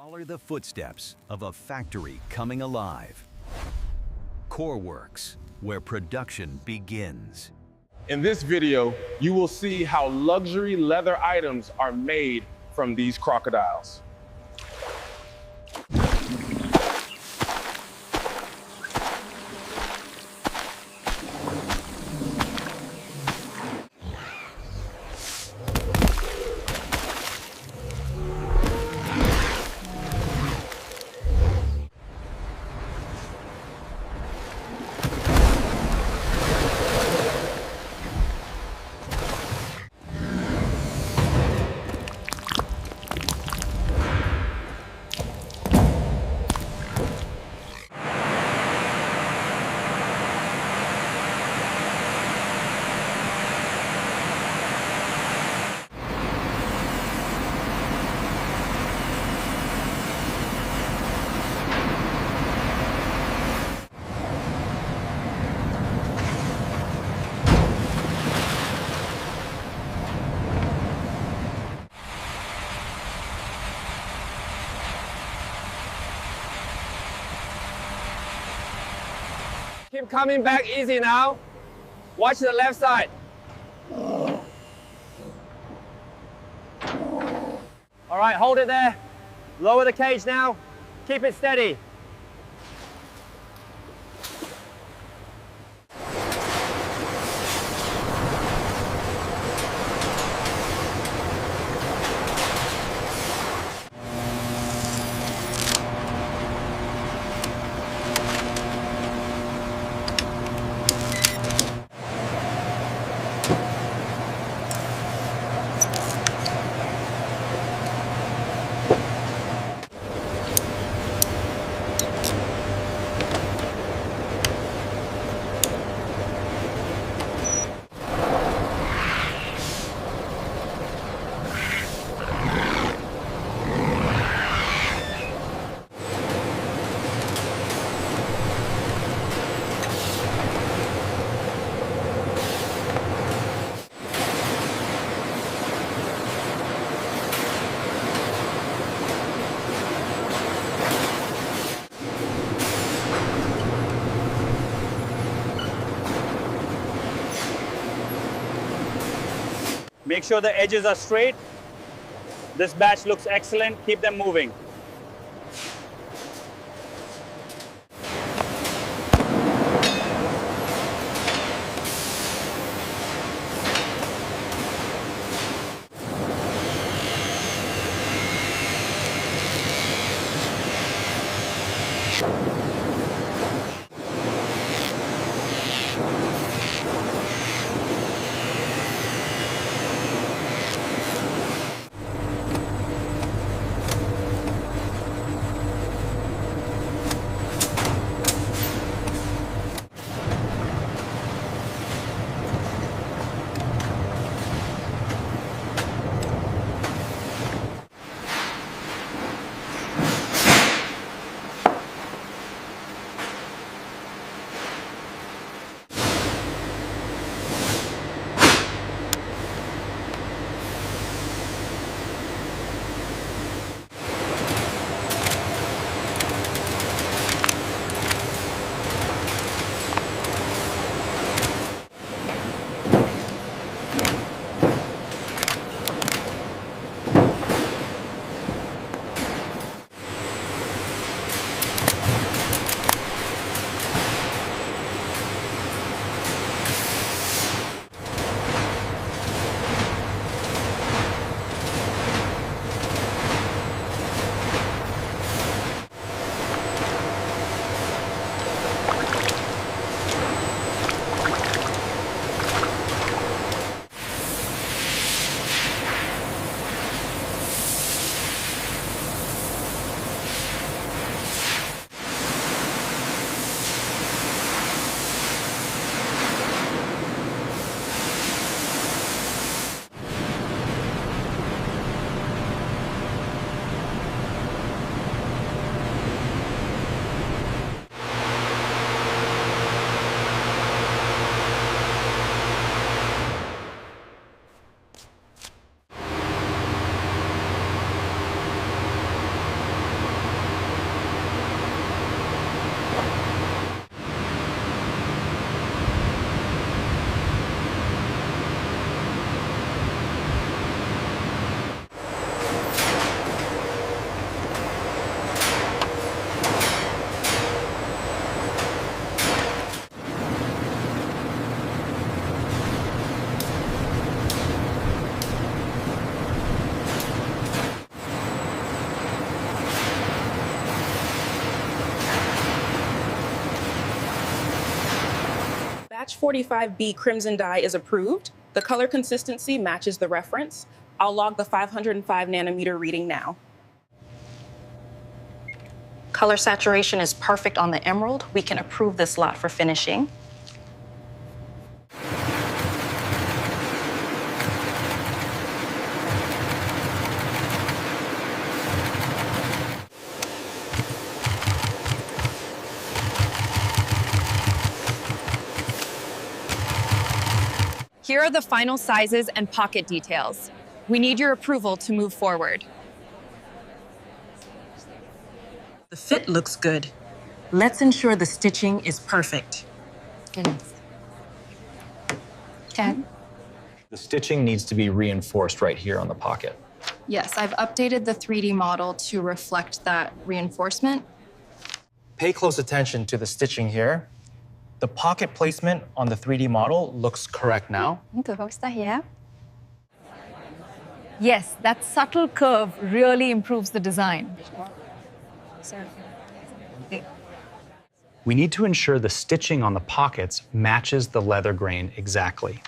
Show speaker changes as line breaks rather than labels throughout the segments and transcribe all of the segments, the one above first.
Follow the footsteps of a factory coming alive. Core Works, where production begins.
In this video, you will see how luxury leather items are made from these crocodiles.
Keep coming back easy now. Watch the left side. All right, hold it there. Lower the cage now. Keep it steady.
Make sure the edges are straight. This batch looks excellent. Keep them moving.
batch 45B crimson dye is approved. The color consistency matches the reference. I'll log the 505 nanometer reading now. Color saturation is perfect on the emerald. We can approve this lot for finishing.
Here are the final sizes and pocket details. We need your approval to move forward.
The fit looks good. Let's ensure the stitching is perfect.
Ken?
The stitching needs to be reinforced right here on the pocket.
Yes, I've updated the 3D model to reflect that reinforcement.
Pay close attention to the stitching here. The pocket placement on the 3D model looks correct now.
Yes, that subtle curve really improves the design.
We need to ensure the stitching on the pockets matches the leather grain exactly.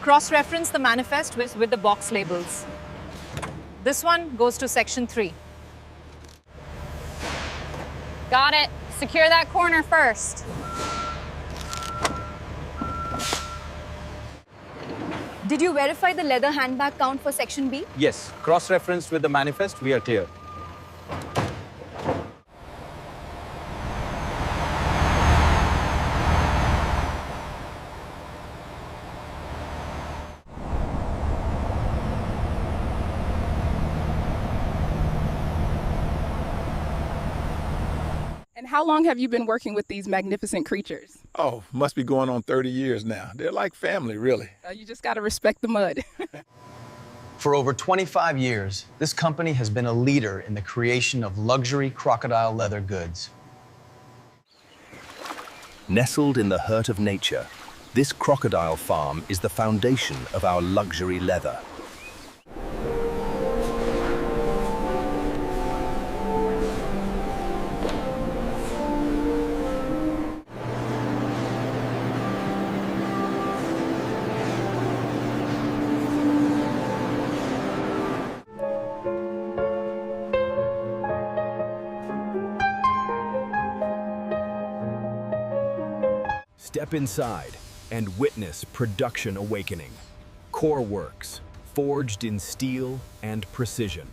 Cross-reference the manifest with the box labels. This one goes to section 3. Got it. Secure that corner first. Did you verify the leather handbag count for section B?
Yes, cross-referenced with the manifest, we are clear.
And how long have you been working with these magnificent creatures?
Oh, must be going on 30 years now. They're like family, really.
You just got to respect the mud.
For over 25 years, this company has been a leader in the creation of luxury crocodile leather goods. Nestled in the heart of nature, this crocodile farm is the foundation of our luxury leather.
Step inside and witness production awakening. Core works, forged in steel and precision.